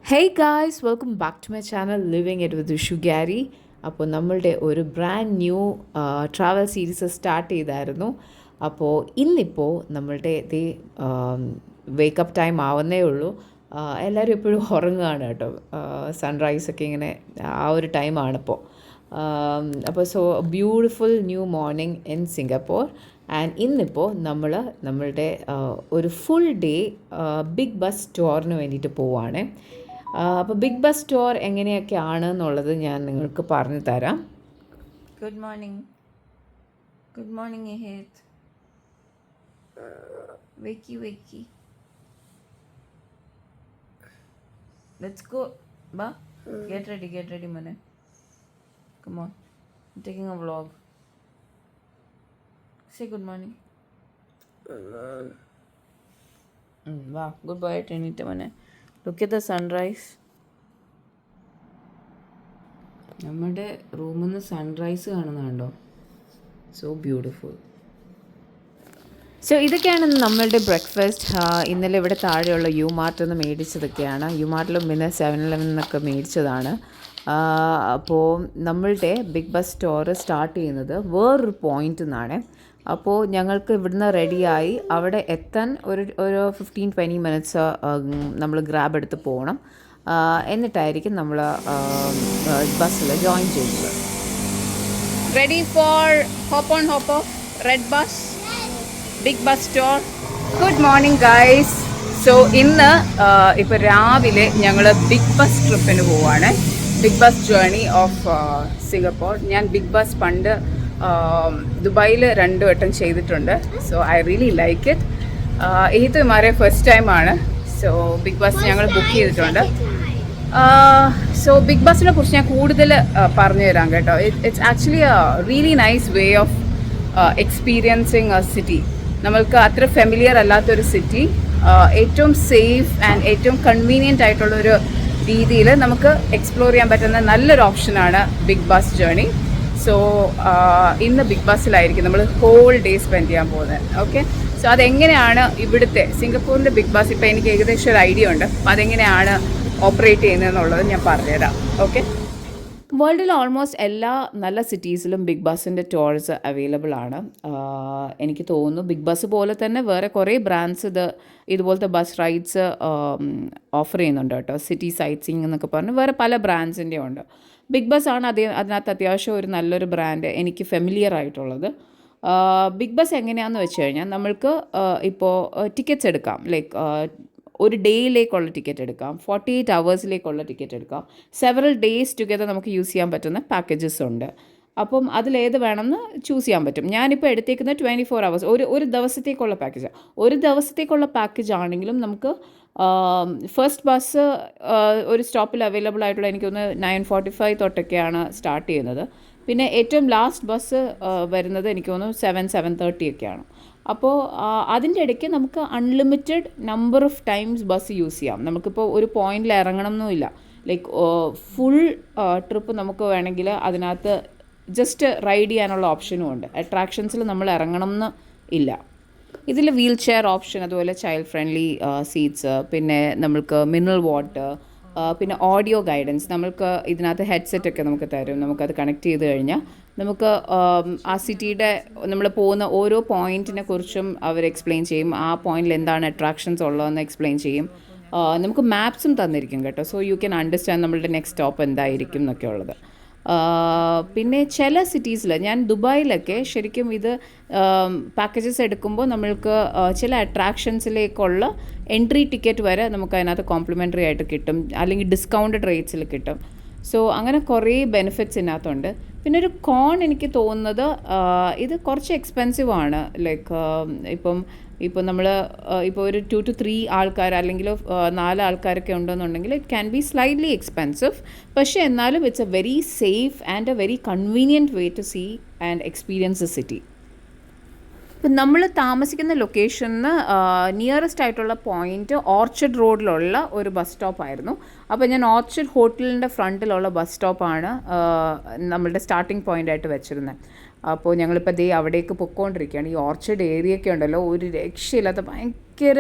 Hey guys, welcome back to my channel Living It with Vishu Gary. അപ്പോൾ നമ്മളുടെ ഒരു brand new travel series start ചെയ്തായിരുന്നു. അപ്പോൾ ഇന്നിപ്പോൾ നമ്മളുടെ വേക്കപ്പ് ടൈം ആവുന്നേ ഉള്ളൂ. എല്ലാവരും എപ്പോഴും ഉറങ്ങുകയാണ് കേട്ടോ. സൺറൈസൊക്കെ ഇങ്ങനെ ആ ഒരു ടൈമാണിപ്പോൾ. അപ്പോൾ beautiful new morning in Singapore. And ഇന്നിപ്പോൾ നമ്മളുടെ ഒരു ഫുൾ ഡേ ബിഗ് ബസ് ടൂറിന് വേണ്ടിയിട്ട് പോവുകയാണ്. അപ്പോൾ ബിഗ് ബസ് ടൂർ എങ്ങനെയൊക്കെയാണ് എന്നുള്ളത് ഞാൻ നിങ്ങൾക്ക് പറഞ്ഞു തരാം. Good morning. ഗുഡ് മോർണിംഗ് എഹേത്. Wakey let's go. ബാ, ഗെറ്റ് റെഡി മോനെ. Come on, I am taking a vlog. Say good morning. വാ, ഗുഡ് ബൈ എണീറ്റ മോനെ. Look at the sunrise. നമ്മുടെ റൂമിൽ നിന്ന് സൺറൈസ് കാണുന്നുണ്ടോ? So beautiful. സോ ഇതൊക്കെയാണ് നമ്മളുടെ ബ്രേക്ക്ഫാസ്റ്റ്. ഇന്നലെ ഇവിടെ താഴെയുള്ള യു മാർട്ടിൽ നിന്ന് മേടിച്ചതൊക്കെയാണ്. യു മാർട്ടിലും പിന്നെ 7-Eleven നിന്നൊക്കെ മേടിച്ചതാണ്. അപ്പോൾ നമ്മളുടെ ബിഗ് ബസ് സ്റ്റോർ സ്റ്റാർട്ട് ചെയ്യുന്നത് വേറൊരു പോയിൻ്റിൽ നിന്നാണ്. അപ്പോൾ ഞങ്ങൾക്ക് ഇവിടുന്ന് റെഡിയായി അവിടെ എത്താൻ ഒരു 15-20 മിനിറ്റ്സ് നമ്മൾ ഗ്രാബ് എടുത്ത് പോകണം. എന്നിട്ടായിരിക്കും നമ്മൾ ബസ്സിൽ ജോയിൻ ചെയ്യുന്നത്. Ready for hop on hop off red bus big bus store. Good morning guys. So ഇന്ന് ഇപ്പോൾ രാവിലെ ഞങ്ങൾ ബിഗ് ബസ് ട്രിപ്പിന് പോവാണ്. Big bus journey of Singapore. ഞാൻ ബിഗ് ബസ് പണ്ട് ദുബായിൽ 2 വട്ടം ചെയ്തിട്ടുണ്ട്. So I really like it. ഇത് മാരെ ഫസ്റ്റ് ടൈമാണ്. സോ ബിഗ് ബസ് ഞങ്ങൾ ബുക്ക് ചെയ്തിട്ടുണ്ട്. സോ ബിഗ് ബസ്സിനെ കുറിച്ച് ഞാൻ കൂടുതൽ പറഞ്ഞു തരാം കേട്ടോ. It's actually a really nice way of experiencing A city. നമ്മൾക്ക് അത്ര ഫെമിലിയർ അല്ലാത്തൊരു സിറ്റി ഏറ്റവും സേഫ് ആൻഡ് ഏറ്റവും കൺവീനിയൻ്റ് ആയിട്ടുള്ളൊരു രീതിയിൽ നമുക്ക് എക്സ്പ്ലോർ ചെയ്യാൻ പറ്റുന്ന നല്ലൊരു ഓപ്ഷനാണ് ബിഗ് ബസ് ജേർണി. സോ ഇന്ന് ബിഗ് ബസ്സിലായിരിക്കും നമ്മൾ ഹോൾ ഡേ സ്പെൻഡ് ചെയ്യാൻ പോകുന്നത്. ഓക്കെ, സോ അതെങ്ങനെയാണ് ഇവിടുത്തെ സിംഗപ്പൂരിൻ്റെ ബിഗ് ബസ്, ഇപ്പോൾ എനിക്ക് ഏകദേശം ഒരു ഐഡിയ ഉണ്ട്. അപ്പോൾ അതെങ്ങനെയാണ് ഓപ്പറേറ്റ് ചെയ്യുന്നതെന്നുള്ളത് ഞാൻ പറഞ്ഞുതരാം. ഓക്കെ, വേൾഡിൽ ഓൾമോസ്റ്റ് എല്ലാ നല്ല സിറ്റീസിലും ബിഗ് ബസ്സിൻ്റെ ടൂർസ് അവൈലബിൾ ആണ്. എനിക്ക് തോന്നുന്നു ബിഗ് ബസ് പോലെ തന്നെ വേറെ കുറേ ബ്രാൻഡ്സ് ഇതുപോലത്തെ ബസ് റൈഡ്സ് ഓഫർ ചെയ്യുന്നുണ്ട് കേട്ടോ. സിറ്റി സൈറ്റ് സീയിങ് എന്നൊക്കെ പറഞ്ഞ് വേറെ പല ബ്രാൻഡ്സിൻ്റെ ഉണ്ട്. ബിഗ് ബസ് ആണ് അതിനകത്ത് അത്യാവശ്യം ഒരു നല്ലൊരു ബ്രാൻഡ് എനിക്ക് ഫെമിലിയർ ആയിട്ടുള്ളത്. ബിഗ് ബസ് എങ്ങനെയാണെന്ന് വെച്ച് കഴിഞ്ഞാൽ നമ്മൾക്ക് ഇപ്പോൾ ടിക്കറ്റ്സ് എടുക്കാം. ലൈക്ക് ഒരു ഡേയിലേക്കുള്ള ടിക്കറ്റ് എടുക്കാം, 48 അവേഴ്സിലേക്കുള്ള ടിക്കറ്റ് എടുക്കാം. സെവറൽ ഡേയ്സ് ടുഗെദർ നമുക്ക് യൂസ് ചെയ്യാൻ പറ്റുന്ന പാക്കേജസ് ഉണ്ട്. അപ്പം അതിലേത് വേണമെന്ന് ചൂസ് ചെയ്യാൻ പറ്റും. ഞാനിപ്പോൾ എടുത്തേക്കുന്നത് 24 അവേഴ്സ് ഒരു ദിവസത്തേക്കുള്ള പാക്കേജാണ്. ഒരു ദിവസത്തേക്കുള്ള പാക്കേജ് ആണെങ്കിലും നമുക്ക് ഫസ്റ്റ് ബസ് ഒരു സ്റ്റോപ്പിൽ അവൈലബിൾ ആയിട്ടുള്ള എനിക്ക് തോന്നുന്നു 9:45 തൊട്ടൊക്കെയാണ് സ്റ്റാർട്ട് ചെയ്യുന്നത്. പിന്നെ ഏറ്റവും ലാസ്റ്റ് ബസ് വരുന്നത് എനിക്ക് തോന്നുന്നു 7:30 ഒക്കെയാണ്. അപ്പോൾ അതിൻ്റെ ഇടയ്ക്ക് നമുക്ക് unlimited number of times bus use ചെയ്യാം. നമുക്കിപ്പോൾ ഒരു പോയിന്റിൽ ഇറങ്ങണം എന്നുമില്ല. ലൈക്ക് ഫുൾ ട്രിപ്പ് നമുക്ക് വേണമെങ്കിൽ അതിനകത്ത് ജസ്റ്റ് റൈഡ് ചെയ്യാനുള്ള ഓപ്ഷനും ഉണ്ട്. അട്രാക്ഷൻസിൽ നമ്മൾ ഇറങ്ങണം എന്ന് ഇല്ല. ഇതിൽ വീൽ ചെയർ ഓപ്ഷൻ, അതുപോലെ ചൈൽഡ് ഫ്രണ്ട്ലി സീറ്റ്സ്, പിന്നെ നമ്മൾക്ക് മിനറൽ വാട്ടർ, പിന്നെ ഓഡിയോ ഗൈഡൻസ്. നമ്മൾക്ക് ഇതിനകത്ത് ഹെഡ്സെറ്റൊക്കെ നമുക്ക് തരും. നമുക്കത് കണക്ട് ചെയ്ത് കഴിഞ്ഞാൽ നമുക്ക് ആ സിറ്റിയുടെ നമ്മൾ പോകുന്ന ഓരോ പോയിൻറ്റിനെ കുറിച്ചും അവർ എക്സ്പ്ലെയിൻ ചെയ്യും. ആ പോയിന്റിൽ എന്താണ് അട്രാക്ഷൻസ് ഉള്ളതെന്ന് എക്സ്പ്ലെയിൻ ചെയ്യും. നമുക്ക് മാപ്സും തന്നിരിക്കും കേട്ടോ. സോ യു ക്യാൻ അണ്ടർസ്റ്റാൻഡ് നമ്മളുടെ നെക്സ്റ്റ് സ്റ്റോപ്പ് എന്തായിരിക്കും എന്നൊക്കെ ഉള്ളത്. പിന്നെ ചില സിറ്റീസിൽ, ഞാൻ ദുബായിലൊക്കെ ശരിക്കും ഇത് പാക്കേജസ് എടുക്കുമ്പോൾ നമ്മൾക്ക് ചില അട്രാക്ഷൻസിലേക്കുള്ള എൻട്രി ടിക്കറ്റ് വരെ നമുക്ക് അതിനകത്ത് കോംപ്ലിമെൻ്ററി ആയിട്ട് കിട്ടും, അല്ലെങ്കിൽ ഡിസ്കൗണ്ടഡ് റേറ്റ്സിൽ കിട്ടും. സോ അങ്ങനെ കുറേ ബെനിഫിറ്റ്സ് ഇതിനകത്തുണ്ട്. പിന്നെ ഒരു കോൺ എനിക്ക് തോന്നുന്നത് ഇത് കുറച്ച് എക്സ്പെൻസീവ് ആണ്. ലൈക്ക് ഇപ്പം നമ്മൾ ഇപ്പോൾ ഒരു 2 to 3 ആൾക്കാർ അല്ലെങ്കിൽ 4 ആൾക്കാരൊക്കെ ഉണ്ടെന്നുണ്ടെങ്കിൽ it can be slightly expensive. പക്ഷേ എന്നാലും it's a very safe and a very convenient way to see and experience the city. ഇപ്പം നമ്മൾ താമസിക്കുന്ന ലൊക്കേഷന് നിയറസ്റ്റ് ആയിട്ടുള്ള പോയിൻറ്റ് ഓർച്ചഡ് റോഡിലുള്ള ഒരു ബസ് സ്റ്റോപ്പായിരുന്നു. അപ്പോൾ ഞാൻ ഓർച്ചഡ് ഹോട്ടലിൻ്റെ ഫ്രണ്ടിലുള്ള ബസ് സ്റ്റോപ്പാണ് നമ്മളുടെ സ്റ്റാർട്ടിംഗ് പോയിൻ്റായിട്ട് വെച്ചിരുന്നത്. അപ്പോൾ ഞങ്ങളിപ്പോൾ അവിടേക്ക് പൊയ്ക്കൊണ്ടിരിക്കുകയാണ്. ഈ ഓർച്ചഡ് ഏരിയ ഒക്കെ ഉണ്ടല്ലോ, ഒരു രക്ഷയില്ലാത്ത ഭയങ്കര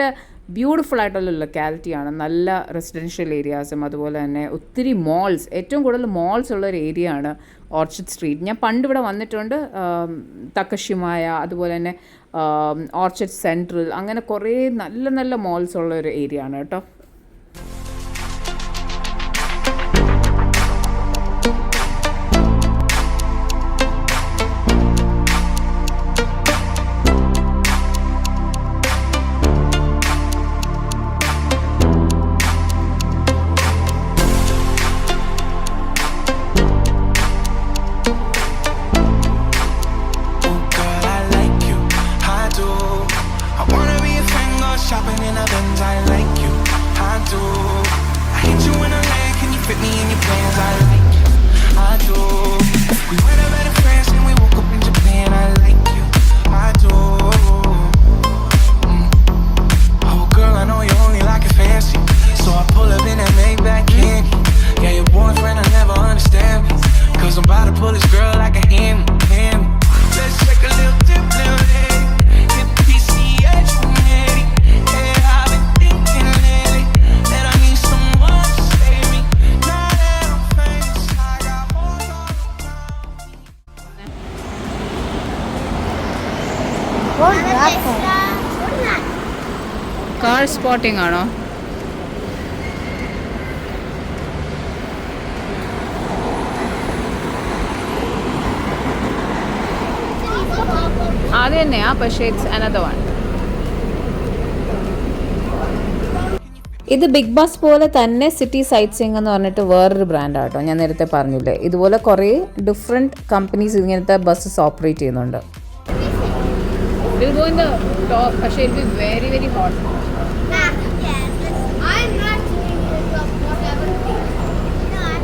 ബ്യൂട്ടിഫുൾ ആയിട്ടുള്ള ലൊക്കാലിറ്റിയാണ്. നല്ല റെസിഡൻഷ്യൽ ഏരിയാസും അതുപോലെ തന്നെ ഒത്തിരി മോൾസ്, ഏറ്റവും കൂടുതൽ മോൾസ് ഉള്ളൊരു ഏരിയ ആണ് ഓർച്ചിഡ് സ്ട്രീറ്റ്. ഞാൻ പണ്ട് ഇവിടെ വന്നിട്ടുണ്ട്. തക്കഷിമായ, അതുപോലെ തന്നെ ഓർച്ചിഡ് സെൻട്രൽ, അങ്ങനെ കുറേ നല്ല നല്ല മോൾസ് ഉള്ള ഒരു ഏരിയ ആണ് കേട്ടോ. Shopping in a Benz, I like you, I do. I hit you in a leg, can you fit me in your plans? I like you, I do. We went out at France and we woke up in Japan. I like you, I do. Oh girl, I know you only like it fancy, so I pull up in that Maybach candy. Yeah, your boyfriend, I never understand me, cause I'm about to pull this girl like a hand. Let's take a little dip, little lady. Hit PCH, ready. Car spotting ആണോ? അത് തന്നെയാ, പക്ഷേ it's another one. ഇത് big bus പോലെ തന്നെ city site seeing എന്ന് പറഞ്ഞിട്ട് വേറൊരു ബ്രാൻഡ് ആട്ടോ. ഞാൻ നേരത്തെ പറഞ്ഞില്ലേ, ഇതുപോലെ കുറേ ഡിഫറെൻറ്റ് കമ്പനീസ് ഇങ്ങനത്തെ ബസ്സസ് ഓപ്പറേറ്റ് ചെയ്യുന്നുണ്ട്. We'll go in the top, പക്ഷേ it will be very very hot. I'm not doing this of whatever thing. Not.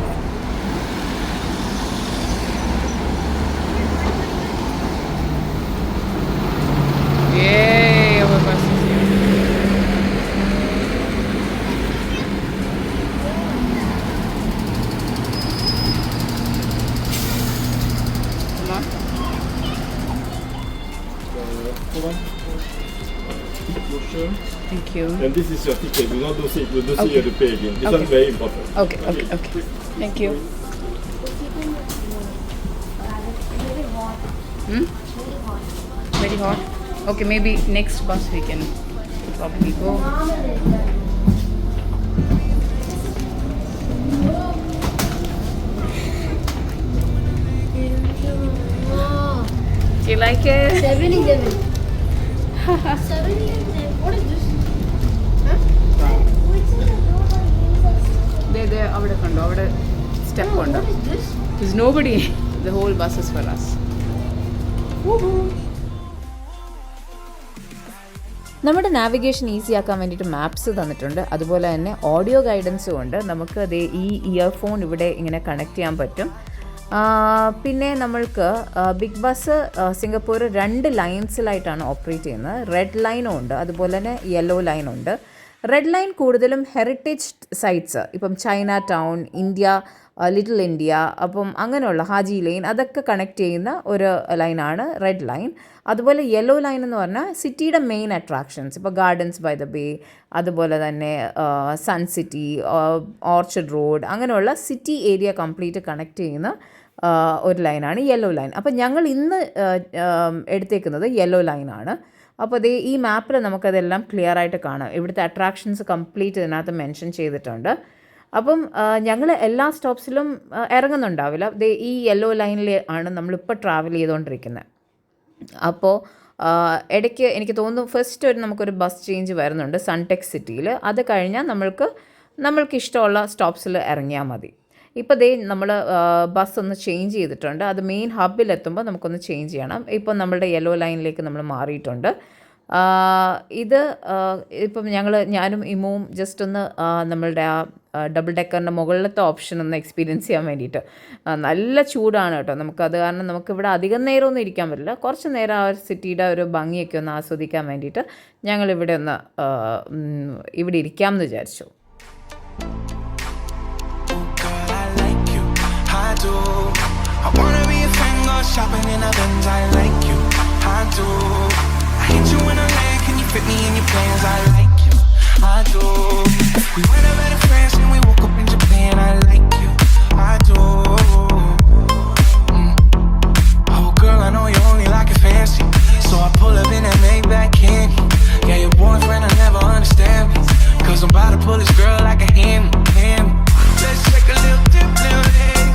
Yay, our bus is here. Come on. Thank you. And this is your ticket. Do not lose it. You lose it, you have to pay again. This one very important. Okay. Thank you. Very hot. Okay, maybe next bus we can probably go. Do you like it? 77. 77. What is this? Huh? There, അവിടെ കണ്ടോ, അവിടെ step ഉണ്ട്. What is this? There's nobody. The whole bus is for us. നമ്മുടെ navigation easy ആക്കാൻ വേണ്ടിയിട്ട് maps തന്നിട്ടുണ്ട്. അതുപോലെ തന്നെ ഓഡിയോ ഗൈഡൻസും ഉണ്ട്. നമുക്ക് അതേ ഈ ഇയർഫോൺ ഇവിടെ ഇങ്ങനെ കണക്ട് ചെയ്യാൻ പറ്റും. പിന്നെ നമ്മൾക്ക് ബിഗ് ബസ് സിംഗപ്പൂർ 2 ലൈൻസിലായിട്ടാണ് ഓപ്പറേറ്റ് ചെയ്യുന്നത്. റെഡ് ലൈനും ഉണ്ട്, അതുപോലെ തന്നെ യെല്ലോ ലൈനും ഉണ്ട്. റെഡ് ലൈൻ കൂടുതലും ഹെറിറ്റേജ് സൈറ്റ്സ്, ഇപ്പം China town, India, little India, അപ്പം അങ്ങനെയുള്ള ഹാജി ലൈൻ, അതൊക്കെ കണക്ട് ചെയ്യുന്ന ഒരു ലൈനാണ് റെഡ് ലൈൻ. അതുപോലെ യെല്ലോ ലൈൻ എന്ന് പറഞ്ഞാൽ സിറ്റിയുടെ മെയിൻ അട്രാക്ഷൻസ്, ഇപ്പോൾ ഗാർഡൻസ് ബൈ ദ ബേ, അതുപോലെ തന്നെ സൺ സിറ്റി, ഓർച്ചിഡ് റോഡ്, അങ്ങനെയുള്ള സിറ്റി ഏരിയ കംപ്ലീറ്റ് കണക്ട് ചെയ്യുന്ന ഒരു ലൈനാണ് യെല്ലോ ലൈൻ. അപ്പം ഞങ്ങൾ ഇന്ന് എടുത്തേക്കുന്നത് യെല്ലോ ലൈനാണ്. അപ്പോൾ അതേ ഈ മാപ്പിൽ നമുക്കതെല്ലാം ക്ലിയർ ആയിട്ട് കാണാം. ഇവിടുത്തെ അട്രാക്ഷൻസ് കംപ്ലീറ്റ് ഇതിനകത്ത് മെൻഷൻ ചെയ്തിട്ടുണ്ട്. അപ്പം ഞങ്ങൾ എല്ലാ സ്റ്റോപ്സിലും ഇറങ്ങുന്നുണ്ടാവില്ല. ഈ യെല്ലോ ലൈനിൽ ആണ് നമ്മളിപ്പോൾ ട്രാവൽ ചെയ്തുകൊണ്ടിരിക്കുന്നത്. അപ്പോൾ ഇടയ്ക്ക് എനിക്ക് തോന്നുന്നു ഫസ്റ്റ് നമുക്കൊരു ബസ് ചേഞ്ച് വരുന്നുണ്ട് സൺടെക് സിറ്റിയിൽ. അത് കഴിഞ്ഞാൽ നമ്മൾക്ക് ഇഷ്ടമുള്ള സ്റ്റോപ്സിൽ ഇറങ്ങിയാൽ മതി. ഇപ്പോൾ നമ്മൾ ബസ് ഒന്ന് ചേഞ്ച് ചെയ്തിട്ടുണ്ട്. അത് മെയിൻ ഹബ്ബിലെത്തുമ്പോൾ നമുക്കൊന്ന് ചേഞ്ച് ചെയ്യണം. ഇപ്പോൾ നമ്മളുടെ യെല്ലോ ലൈനിലേക്ക് നമ്മൾ മാറിയിട്ടുണ്ട്. ഇത് ഇപ്പം ഞാനും ഇമുവും ജസ്റ്റ് ഒന്ന് നമ്മളുടെ ആ ഡബിൾ ഡെക്കറിൻ്റെ മുകളിലത്തെ ഓപ്ഷൻ ഒന്ന് എക്സ്പീരിയൻസ് ചെയ്യാൻ വേണ്ടിയിട്ട്. നല്ല ചൂടാണ് കേട്ടോ. നമുക്കത് കാരണം നമുക്കിവിടെ അധികം നേരമൊന്നും ഇരിക്കാൻ പറ്റില്ല. കുറച്ച് നേരം ആ സിറ്റിയുടെ ഒരു ഭംഗിയൊക്കെ ഒന്ന് ആസ്വദിക്കാൻ വേണ്ടിയിട്ട് ഞങ്ങളിവിടെ ഇവിടെ ഇരിക്കാമെന്ന് വിചാരിച്ചു. I wanna be a friend, go shopping in a Benz. I like you, I do. I hit you in a leg, can you fit me in your plans? I like you, do. We went out better friends and we woke up in Japan. I like you, I do. Oh girl, I know you only like it fancy, so I pull up in that Maybach candy. Yeah, your boyfriend will never understand me, cause I'm about to pull this girl like a hand. Let's take a little dip, little lady.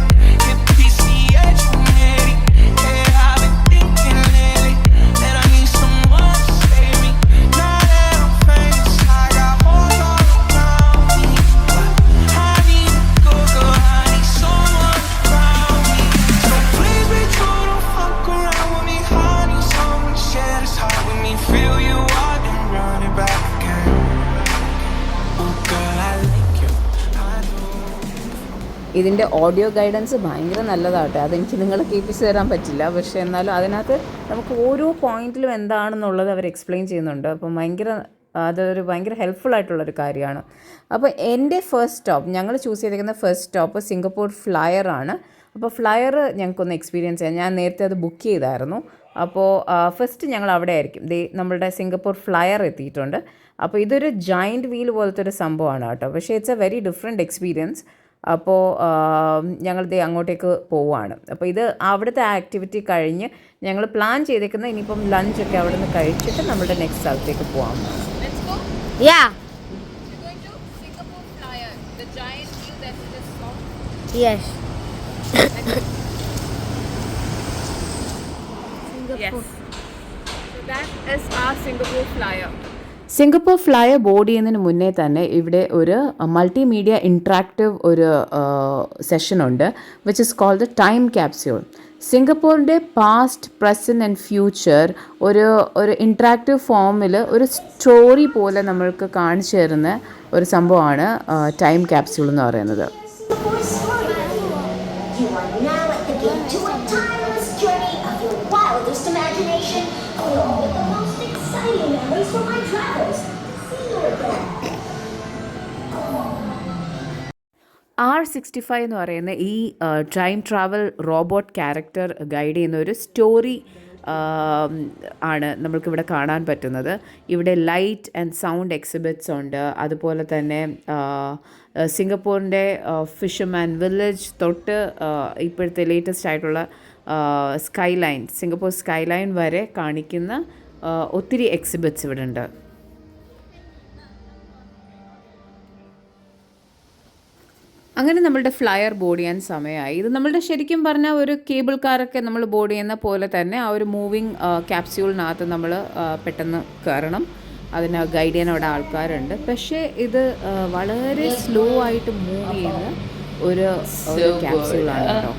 Hit the PCH from Eddie. Yeah, I've been thinking lately that I need someone to save me. Now that I'm famous, I got hoes all around me, but I need to go, girl, I need someone around me. So please be true, don't fuck around with me. I need someone to share this heart with me. Feel you out and run it back again. Oh girl, I like you, I do. ഇതിൻ്റെ audio guidance ഭയങ്കര നല്ലതാട്ടെ. അതെനിക്ക് നിങ്ങളെ കേൾപ്പിച്ച് തരാൻ പറ്റില്ല, പക്ഷേ എന്നാലും അതിനകത്ത് നമുക്ക് ഓരോ പോയിന്റിലും എന്താണെന്നുള്ളത് അവർ എക്സ്പ്ലെയിൻ ചെയ്യുന്നുണ്ട്. അപ്പം അതൊരു ഭയങ്കര ഹെൽപ്ഫുൾ ആയിട്ടുള്ളൊരു കാര്യമാണ്. അപ്പോൾ എൻ്റെ ഫസ്റ്റ് സ്റ്റോപ്പ്, ഞങ്ങൾ ചൂസ് ചെയ്തിരിക്കുന്ന ഫസ്റ്റ് സ്റ്റോപ്പ് സിംഗപ്പൂർ ഫ്ലയർ ആണ്. അപ്പോൾ ഫ്ലയർ ഞങ്ങൾക്കൊന്ന് എക്സ്പീരിയൻസ് ചെയ്യാം. ഞാൻ നേരത്തെ അത് ബുക്ക് ചെയ്തായിരുന്നു. അപ്പോൾ ഫസ്റ്റ് ഞങ്ങൾ അവിടെ ആയിരിക്കും. നമ്മളുടെ സിംഗപ്പൂർ ഫ്ലയർ എത്തിയിട്ടുണ്ട്. അപ്പോൾ ഇതൊരു ജയൻറ്റ് വീൽ പോലത്തെ ഒരു സംഭവമാണ് കേട്ടോ. പക്ഷേ it's a very different experience. അപ്പോൾ ഞങ്ങൾ അങ്ങോട്ടേക്ക് പോവുകയാണ്. അപ്പോൾ ഇത് അവിടുത്തെ ആക്ടിവിറ്റി കഴിഞ്ഞ് ഞങ്ങൾ പ്ലാൻ ചെയ്തേക്കുന്നത് ഇനിയിപ്പം ലഞ്ചൊക്കെ അവിടെ നിന്ന് കഴിച്ചിട്ട് നമ്മുടെ നെക്സ്റ്റ് സ്ഥലത്തേക്ക് പോകാം. Yeah. We're going to Singapore Flyer, the giant wheel that we just saw. Yes. Yes. So that is our Singapore Flyer. Singapore Flyer board ചെയ്യുന്നതിന് മുന്നേ തന്നെ ഇവിടെ ഒരു മൾട്ടിമീഡിയ ഇൻട്രാക്റ്റീവ് ഒരു സെഷനുണ്ട്, which is called the time capsule. സിംഗപ്പൂരിൻ്റെ past, present and future ഒരു interactive ഫോമിൽ ഒരു സ്റ്റോറി പോലെ നമ്മൾക്ക് കാണിച്ചു തരുന്ന ഒരു സംഭവമാണ് ടൈം ക്യാപ്സ്യൂൾ എന്ന് പറയുന്നത്. You are now at the gate to a timeless journey of your wildest imagination, along with the most exciting memories from my travels. See you again. R65 എന്ന് പറയുന്ന ഈ time travel robot character guide ചെയ്യുന്ന ഒരു story ആണ് നമ്മൾക്കിവിടെ കാണാൻ പറ്റുന്നത്. ഇവിടെ light and sound exhibits ഉണ്ട്. അതുപോലെ തന്നെ സിംഗപ്പൂരിൻ്റെ ഫിഷർമാൻ വില്ലേജ് തൊട്ട് ഇപ്പോഴത്തെ ലേറ്റസ്റ്റ് ആയിട്ടുള്ള സ്കൈലൈൻ, സിംഗപ്പൂർ സ്കൈലൈൻ വരെ കാണിക്കുന്ന ഒത്തിരി എക്സിബിറ്റ്സ് ഇവിടെ ഉണ്ട്. അങ്ങനെ നമ്മളുടെ ഫ്ലയർ ബോർഡ് ചെയ്യാൻ സമയമായി. ഇത് നമ്മളുടെ ശരിക്കും പറഞ്ഞാൽ ഒരു കേബിൾ കാറൊക്കെ നമ്മൾ ബോർഡ് ചെയ്യുന്ന പോലെ തന്നെ ആ ഒരു മൂവിങ് ക്യാപ്സ്യൂളിനകത്ത് നമ്മൾ പെട്ടെന്ന് കയറണം. അതിന് ഗൈഡ് ചെയ്യാൻ അവിടെ ആൾക്കാരുണ്ട്. പക്ഷേ ഇത് വളരെ സ്ലോ ആയിട്ട് മൂവ് ചെയ്യുന്ന ഒരു ക്യാപ്സ്യൂളാണ് കേട്ടോ.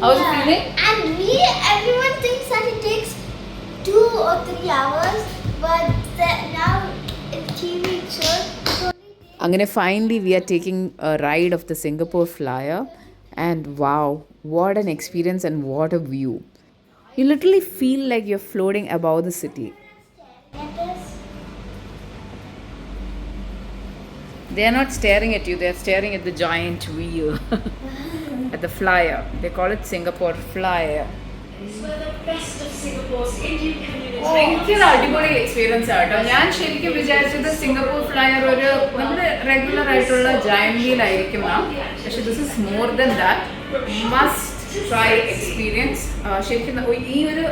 And everyone thinks that it takes 2 or 3 hours, but now in TV it shows it only takes. അങ്ങനെ finally we are taking a ride of the Singapore Flyer and wow, what an experience and what a view. You literally feel like you are floating above the city. They are not staring at you, they are staring at the giant wheel. At the flyer. They call it Singapore Flyer. ഭയങ്കര അടിപൊളി experience ആട്ടോ. ഞാൻ ശരിക്കും വിചാരിച്ചത് Singapore flyer ഒരു നമ്മുടെ regular ആയിട്ടുള്ള giant wheel ആയിരിക്കും. പക്ഷേ this is more than that. Must try experience. ശരിക്കും ഈ ഒരു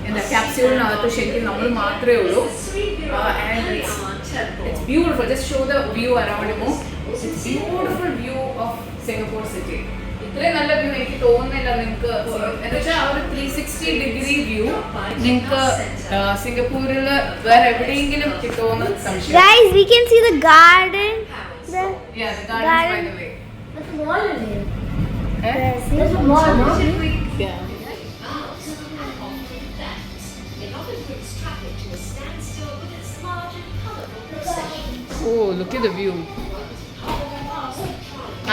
എന്താ ക്യാപ്സ്യൂളിനകത്ത് ശരിക്കും നമ്മൾ മാത്രമേ ഉള്ളൂ. And it's beautiful. Just show the view around you. It's beautiful view of Singapore city. ഇത്രയും നല്ല വ്യൂ എനിക്ക് തോന്നുന്നില്ല നിങ്ങൾക്ക്. എന്ന് വെച്ചാൽ ആ ഒരു 360 വ്യൂ നിങ്ങൾക്ക് സിംഗപ്പൂരിൽ വേറെ എവിടെയെങ്കിലും കിട്ടുമെന്ന് സംശയം. Guys, we can see the garden. Yeah, the garden by the way. There's a mall in here. There's a mall, no? Yeah. Oh, look at the view.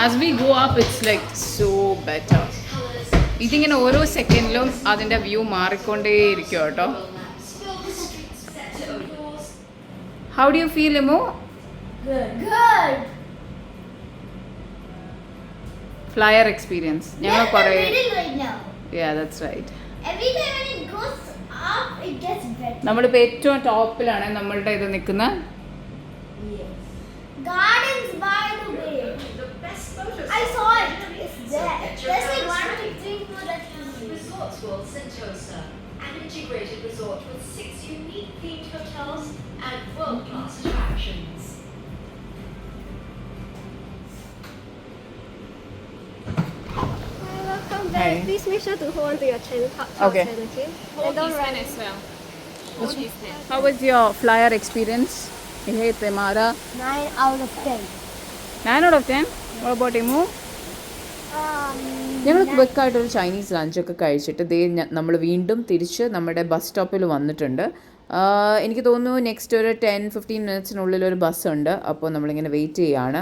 As we go up, it's like so better. ഇതിങ്ങനെ ഓരോ സെക്കൻഡിലും അതിൻ്റെ view മാറിക്കൊണ്ടേയിരിക്കും കേട്ടോ. How do you feel, Imo? Good. Flyer experience. ഞങ്ങൾ Yes, കുറേ. I'm reading right now. Yeah, that's right. Every time when it goes up, it gets better. നമ്മളിപ്പോൾ ഏറ്റവും ടോപ്പിലാണ് നമ്മളുടെ ഇത് നിൽക്കുന്നത്. Gardens by the Bay. The best photos. I saw it. It's there. There's like 1, 2, 3, 4 that Resorts World Sentosa, an integrated resort with 6 unique themed hotels and world-class attractions. Welcome Hi. back. Please make sure to hold to your channel. Okay. Okay. And don't run. How was your flyer experience? ये तुम्हारा 9 out of 10. 9 out of 10? What about Imu? ഞങ്ങൾ ക്വിക്കായിട്ടൊരു Chinese ലഞ്ചൊക്കെ കഴിച്ചിട്ട് നമ്മൾ വീണ്ടും തിരിച്ച് നമ്മുടെ bus സ്റ്റോപ്പിൽ വന്നിട്ടുണ്ട്. എനിക്ക് തോന്നുന്നു നെക്സ്റ്റ് ഒരു 10-15 മിനിറ്റ്സിനുള്ളിൽ ഒരു ബസ്സുണ്ട്. അപ്പോൾ നമ്മളിങ്ങനെ വെയിറ്റ് ചെയ്യുകയാണ്.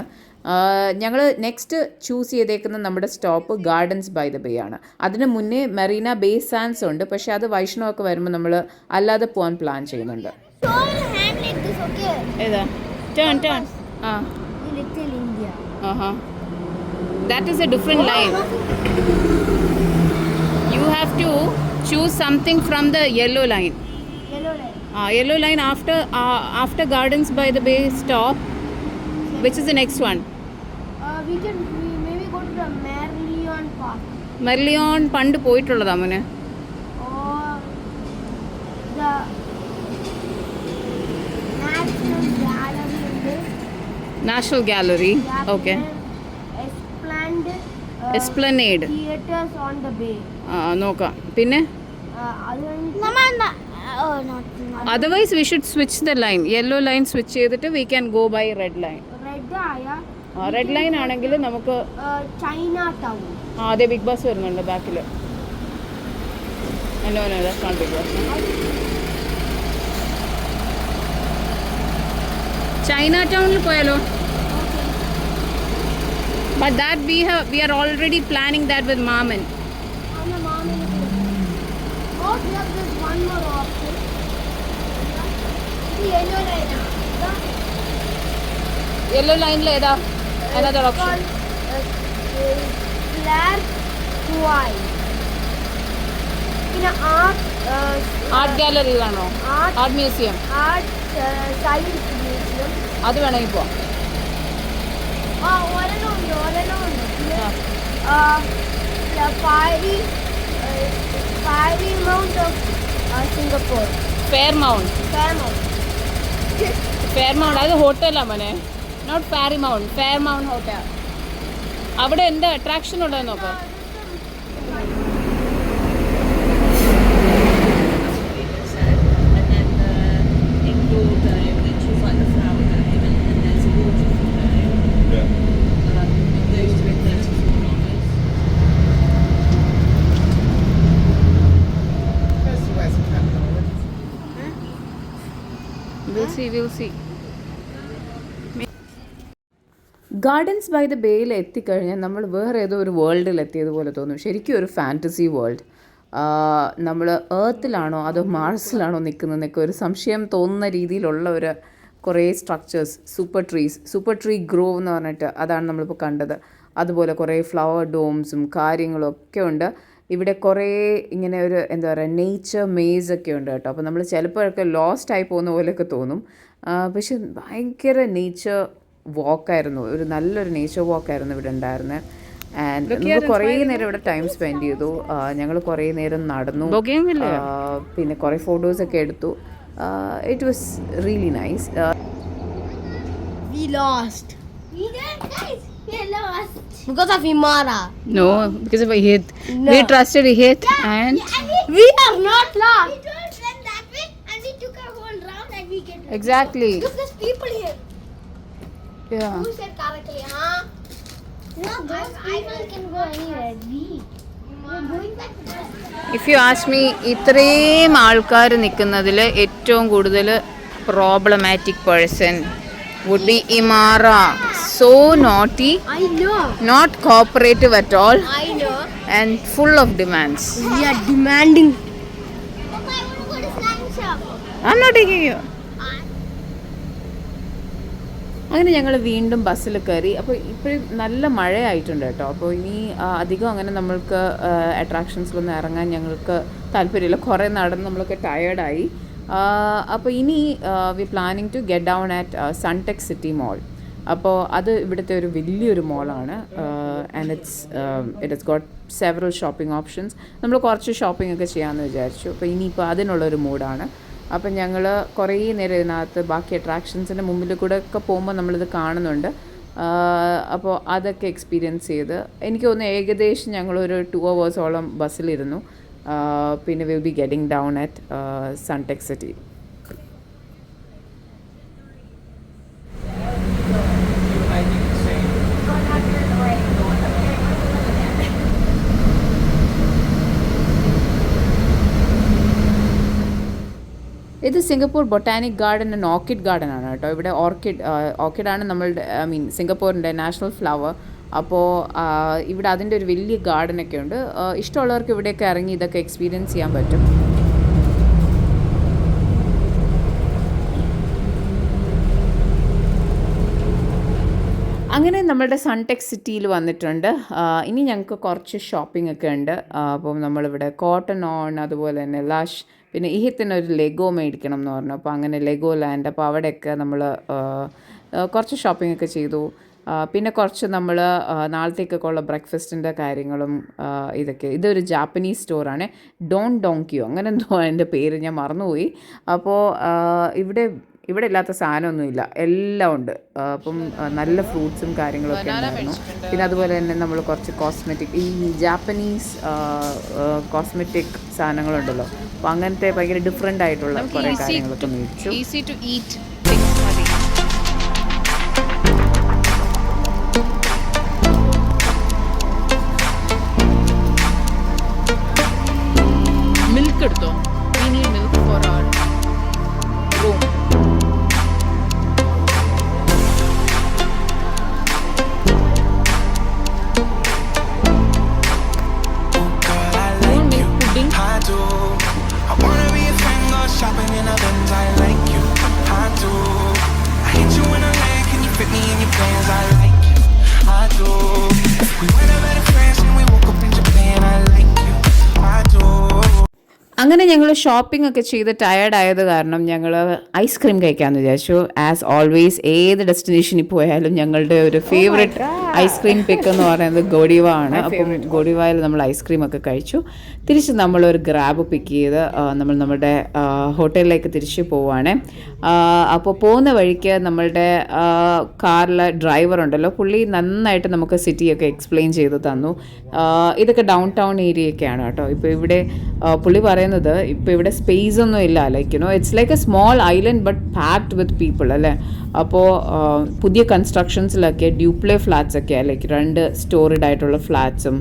ഞങ്ങൾ നെക്സ്റ്റ് ചൂസ് ചെയ്തേക്കുന്ന നമ്മുടെ stop Gardens by the Bay ആണ്. അതിന് മുന്നേ മെറീന ബേ സാൻഡ്സ് ഉണ്ട്, പക്ഷേ അത് വൈഷ്ണവൊക്കെ വരുമ്പോൾ നമ്മൾ അല്ലാതെ പോകാൻ പ്ലാൻ ചെയ്യുന്നുണ്ട്. Show your hand like this, okay? ഏതാ ടേൺ ആ Little India. That is a different line. You have to choose something from the yellow line. Yellow line. Yellow line after Gardens by the Bay stop. Which is the next one? We maybe go to the Merlion Park Merlion പണ്ട് പോയിട്ടുള്ളതാ മോനെ. or the National Gallery in this. National Gallery. Okay. Esplanade Theaters on the Bay. നോക്കാം. പിന്നെ otherwise we should switch the line. Yellow line switch ചെയ്തിട്ട് we can go by red line. Red line ആണെങ്കിൽ നമുക്ക് Chinatown. അതെ big bus വരുന്നുണ്ട് ബാക്കിൽ. No that's not big bus. ചൈന ടൗണിൽ പോയാലോ? But that we are already planning that with Maman. Oh, we have this one more option. The yellow line. Yellow line le eda another option. Black white. In an Art gallery ആണോ? Art museum. Science museum. അത് വേണമെങ്കിൽ പോവാം. The fiery mount of Singapore. Fairmount. Fairmount അത് ഹോട്ടലാണ് മോനെ. Not Fairmount. Fairmount hotel. അവിടെ എന്താ attraction ഉള്ളതെന്ന് നോക്കാം. We'll see. Gardens by the ബേയിൽ എത്തിക്കഴിഞ്ഞാൽ നമ്മൾ വേറെ ഏതോ ഒരു വേൾഡിൽ എത്തിയതുപോലെ തോന്നും. ശരിക്കും ഒരു ഫാൻറ്റസി വേൾഡ്. നമ്മൾ ഏർത്തിലാണോ അതോ മാർസിലാണോ നിൽക്കുന്നതെന്നൊക്കെ ഒരു സംശയം തോന്നുന്ന രീതിയിലുള്ള ഒരു കുറേ സ്ട്രക്ചേഴ്സ്. സൂപ്പർ ട്രീ ഗ്രോവ് എന്ന് പറഞ്ഞിട്ട് അതാണ് നമ്മളിപ്പോൾ കണ്ടത്. അതുപോലെ കുറേ ഫ്ലവർ ഡോംസും കാര്യങ്ങളും ഒക്കെ ഉണ്ട്. ഇവിടെ കുറേ ഇങ്ങനെ ഒരു എന്താ പറയുക നേച്ചർ മേസൊക്കെ ഉണ്ട് കേട്ടോ. അപ്പോൾ നമ്മൾ ചിലപ്പോഴൊക്കെ ലോസ്റ്റ് ആയി പോകുന്ന പോലെയൊക്കെ തോന്നും. പക്ഷെ ഭയങ്കര നേച്ചർ വാക്കായിരുന്നു. ഒരു നല്ലൊരു നേച്ചർ വാക്കായിരുന്നു ഇവിടെ ഉണ്ടായിരുന്നത്. ആൻഡ് നമുക്ക് കുറേ നേരം ഇവിടെ ടൈം സ്പെൻഡ് ചെയ്തു. ഞങ്ങൾ കുറേ നേരം നടന്നു, പിന്നെ കുറേ ഫോട്ടോസൊക്കെ എടുത്തു. It was really nice. We lost. We did, guys. We lost. Because of Imara. No, because of a hit. No. We trusted a hit and we are not lost. We don't went that way and we took a whole round and we get lost. Exactly. Look, there's people here. Yeah. Who said correctly, huh? No, those people can go anywhere. We're going back to the If you ask me, ഇത്രയും ആൾക്കാർ നിൽക്കുന്നതിൽ ഏറ്റവും കൂടുതൽ problematic person would be Imara. So naughty. I know. Not cooperative at all. I know. And full of demands. We are demanding. Papa, I want to go to snack shop. I'm not taking you. അങ്ങനെ ഞങ്ങൾ വീണ്ടും ബസ്സിൽ കയറി. അപ്പോൾ ഇപ്പോഴും നല്ല മഴയായിട്ടുണ്ട് കേട്ടോ. അപ്പോൾ ഇനി അധികം അങ്ങനെ നമ്മൾക്ക് അട്രാക്ഷൻസിലൊന്നും ഇറങ്ങാൻ ഞങ്ങൾക്ക് താല്പര്യമില്ല. കുറേ നടന്ന് നമ്മളൊക്കെ ടയേർഡായി. അപ്പോൾ ഇനി we planning to get down at Suntec City mall. അപ്പോൾ അത് ഇവിടുത്തെ ഒരു വലിയൊരു മോളാണ്. And it has got several shopping options. നമ്മൾ കുറച്ച് ഷോപ്പിംഗ് ഒക്കെ ചെയ്യാമെന്ന് വിചാരിച്ചു. അപ്പോൾ ഇനിയിപ്പോൾ അതിനുള്ളൊരു മൂഡാണ്. അപ്പം ഞങ്ങൾ കുറേ നേരം ഇതിനകത്ത് ബാക്കി അട്രാക്ഷൻസിൻ്റെ മുമ്പിൽ കൂടെ ഒക്കെ പോകുമ്പോൾ നമ്മളിത് കാണുന്നുണ്ട്. അപ്പോൾ അതൊക്കെ എക്സ്പീരിയൻസ് ചെയ്ത് എനിക്ക് തോന്നുന്നു ഏകദേശം ഞങ്ങളൊരു 2 hours ബസ്സിലിരുന്നു. പിന്നെ will be getting down at Suntec City. ഇത് Singapore Botanic Garden and Orchid Garden ആണ് കേട്ടോ. ഇവിടെ ഓർക്കിഡാണ് നമ്മളുടെ സിംഗപ്പൂരിൻ്റെ നാഷണൽ ഫ്ലവർ. അപ്പോൾ ഇവിടെ അതിൻ്റെ ഒരു വലിയ ഗാർഡനൊക്കെ ഉണ്ട്. ഇഷ്ടമുള്ളവർക്ക് ഇവിടെയൊക്കെ ഇറങ്ങി ഇതൊക്കെ എക്സ്പീരിയൻസ് ചെയ്യാൻ പറ്റും. അങ്ങനെ നമ്മളുടെ സൺടെക് സിറ്റിയിൽ വന്നിട്ടുണ്ട്. ഇനി ഞങ്ങൾക്ക് കുറച്ച് ഷോപ്പിംഗ് ഒക്കെ ഉണ്ട്. അപ്പം നമ്മളിവിടെ കോട്ടൺ ഓൺ, അതുപോലെ തന്നെ ലഷ്, പിന്നെ ഇഹത്തിനൊരു ലെഗോ മേടിക്കണം എന്ന് പറഞ്ഞു. അപ്പോൾ അങ്ങനെ ലെഗോ ലാൻഡ്, അപ്പോൾ അവിടെയൊക്കെ നമ്മൾ കുറച്ച് ഷോപ്പിംഗ് ഒക്കെ ചെയ്തു. പിന്നെ കുറച്ച് നമ്മൾ നാളത്തേക്കൊക്കെ ഉള്ള ബ്രേക്ക്ഫാസ്റ്റിൻ്റെ കാര്യങ്ങളും ഇതൊരു ജാപ്പനീസ് സ്റ്റോറാണ്, ഡോൺ ഡോങ്കിയോ അങ്ങനെ എന്തോ അതിൻ്റെ പേര്, ഞാൻ മറന്നുപോയി. അപ്പോൾ ഇവിടെ ഇല്ലാത്ത സാധനമൊന്നുമില്ല, എല്ലാം ഉണ്ട്. അപ്പം നല്ല ഫ്രൂട്ട്സും കാര്യങ്ങളൊക്കെ ഉണ്ടായിരുന്നു. പിന്നെ അതുപോലെ തന്നെ നമ്മൾ കുറച്ച് കോസ്മെറ്റിക്, ഈ ജാപ്പനീസ് കോസ്മെറ്റിക് സാധനങ്ങളുണ്ടല്ലോ, അപ്പോൾ അങ്ങനത്തെ ഭയങ്കര ഡിഫറെൻ്റ് ആയിട്ടുള്ള കുറേ കാര്യങ്ങളൊക്കെ മേടിച്ചു. ഈസി ടു ഈറ്റ് മിൽക്ക് എടുത്തോ. We need milk for our room. Shopping in a Benz, I like you, I do. I hit you in a land, can you fit me in your plans? I like you, I do. We went over to France and we woke up in Japan, I like you, I do. അങ്ങനെ ഞങ്ങൾ shopping ഒക്കെ ചെയ്ത് ടയേർഡായത് കാരണം ഞങ്ങൾ ice cream കഴിക്കാമെന്ന് വിചാരിച്ചു. As always ഏത് ഡെസ്റ്റിനേഷനിൽ പോയാലും ഞങ്ങളുടെ ഒരു ഫേവറേറ്റ് ഐസ്ക്രീം പിക്ക് എന്ന് പറയുന്നത് ഗോഡിവ ആണ്. അപ്പം ഗോഡിവയിൽ നമ്മൾ ഐസ്ക്രീം ഒക്കെ കഴിച്ചു. തിരിച്ച് നമ്മളൊരു ഗ്രാബ് പിക്ക് ചെയ്ത് നമ്മൾ നമ്മുടെ ഹോട്ടലിലേക്ക് തിരിച്ച് പോവുകയാണ്. അപ്പോൾ പോകുന്ന വഴിക്ക് നമ്മളുടെ കാറിലെ ഡ്രൈവർ ഉണ്ടല്ലോ, പുള്ളി നന്നായിട്ട് നമുക്ക് സിറ്റിയൊക്കെ എക്സ്പ്ലെയിൻ ചെയ്ത് തന്നു. ഇതൊക്കെ ഡൗൺ ടൗൺ ഏരിയയൊക്കെയാണ് കേട്ടോ. ഇപ്പോൾ ഇവിടെ പുള്ളി പറയുന്നത് ഇപ്പോൾ ഇവിടെ സ്പേസ് ഒന്നും ഇല്ല, like it's like A small island but packed with people അല്ലേ. അപ്പോൾ പുതിയ കൺസ്ട്രക്ഷൻസിലൊക്കെ ഡ്യൂപ്ലേ ഫ്ലാറ്റ്സ് ഒക്കെ ലൈക്ക് 2 സ്റ്റോറിഡ് ആയിട്ടുള്ള ഫ്ലാറ്റ്സും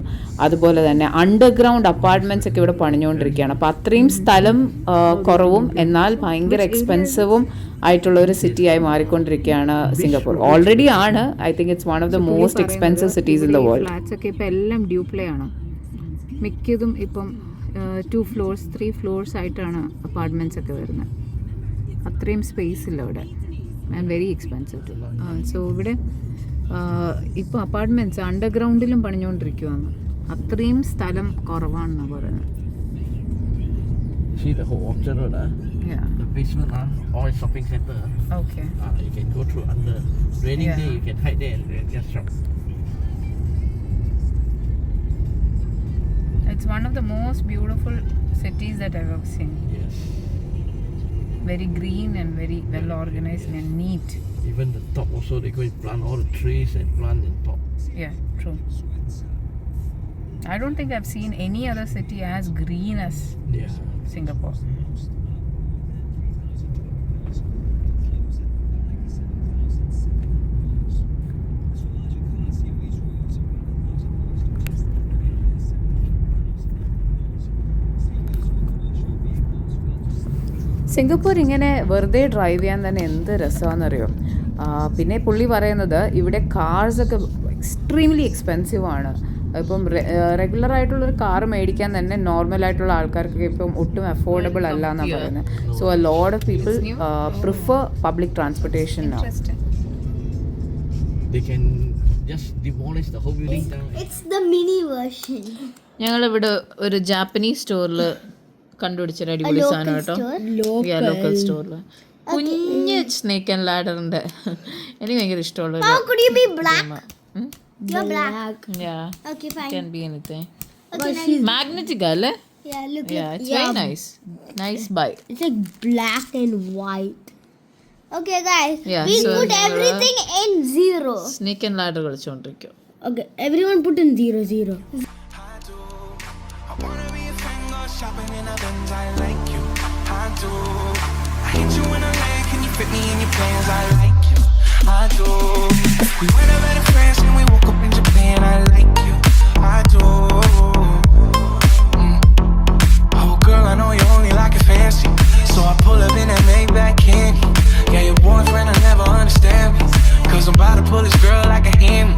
അതുപോലെ തന്നെ അണ്ടർഗ്രൗണ്ട് അപ്പാർട്ട്മെൻറ്റ്സ് ഒക്കെ ഇവിടെ പണിഞ്ഞുകൊണ്ടിരിക്കുകയാണ്. അപ്പോൾ അത്രയും സ്ഥലം കുറവും എന്നാൽ ഭയങ്കര എക്സ്പെൻസീവും ആയിട്ടുള്ള ഒരു സിറ്റിയായി മാറിക്കൊണ്ടിരിക്കുകയാണ് സിംഗപ്പൂർ. ഓൾറെഡി ആണ്. I think it's one of the most expensive cities in the world. Flats ഒക്കെ ഇപ്പോൾ എല്ലാം ഡ്യൂപ്ലേ ആണ് മിക്കതും. ഇപ്പം 2 floors 3 floors ആയിട്ടാണ് അപ്പാർട്ട്മെൻറ്റ്സ് ഒക്കെ വരുന്നത്. അത്രയും സ്പേസ് ഇല്ല ഇവിടെ and very expensive too. So ഇവിടെ ഇപ്പോൾ അപ്പാർട്ട്മെൻറ്റ്സ് അണ്ടർഗ്രൗണ്ടിലും പണിഞ്ഞുകൊണ്ടിരിക്കുകയാണ്. അത്രയും സ്ഥലം കുറവാണെന്നാണ് പറയുന്നത്. See the whole Orchard Road, Yeah. the basement, all shopping center. Okay. You can go through under. Raining day, you can hide there and just shop. It's one of the most beautiful cities that I've ever seen. Yes. Very green and very well organized and neat. Even the top also, they go and plant all the trees and plant in top. Yeah, true. I don't think I've seen any other city as green as Yeah. Singapore. Singapore ഇങ്ങനെ വെറുതെ drive ചെയ്യാൻ തന്നെ എന്ത് രസമാണെന്നറിയോ. പിന്നെ പുള്ളി പറയുന്നത് ഇവിടെ കാർസൊക്കെ extremely എക്സ്പെൻസീവാണ്. ഇപ്പം റെഗുലർ ആയിട്ടുള്ളൊരു കാർ മേടിക്കാൻ തന്നെ നോർമലായിട്ടുള്ള ആൾക്കാർക്ക് ഇപ്പം ഒട്ടും അഫോർഡബിൾ അല്ല എന്നാണ് പറയുന്നത്. So a lot of people prefer public transportation now. They can just demolish the whole building down. It's the mini version. ഞങ്ങളിവിടെ ഒരു ജാപ്പനീസ് സ്റ്റോറിൽ കണ്ടുപിടിച്ചൊരു അടിപൊളി സാധനം കേട്ടോ. ലോക്കൽ സ്റ്റോറിൽ കുഞ്ഞ് സ്നേക്ക് ആൻഡ് ലാഡറിന്റെ എനിക്ക് ഭയങ്കര ഇഷ്ടമുള്ള How could you be black? You're black. Okay, fine. Can be anything. Okay, nice. Magnetic അല്ലേ? Yeah, look. It's very nice buy. It's like black and white. Okay, guys. Yeah, we so put everything in 0. Snake and ladder കളിച്ചോണ്ടിരിക്കും. Okay, everyone put in 0, 0. I wanna be a friend, go shopping in a Benz. I like you, I do. I hit you in a leg, can you fit me in your plans? I like you, I do. We went over to France and we woke up in Japan. I like you, I do. Oh girl, I know you only like it fancy, so I pull up in that Maybach candy. Yeah, your boyfriend will never understand me, 'cause I'm about to pull this girl like a hand.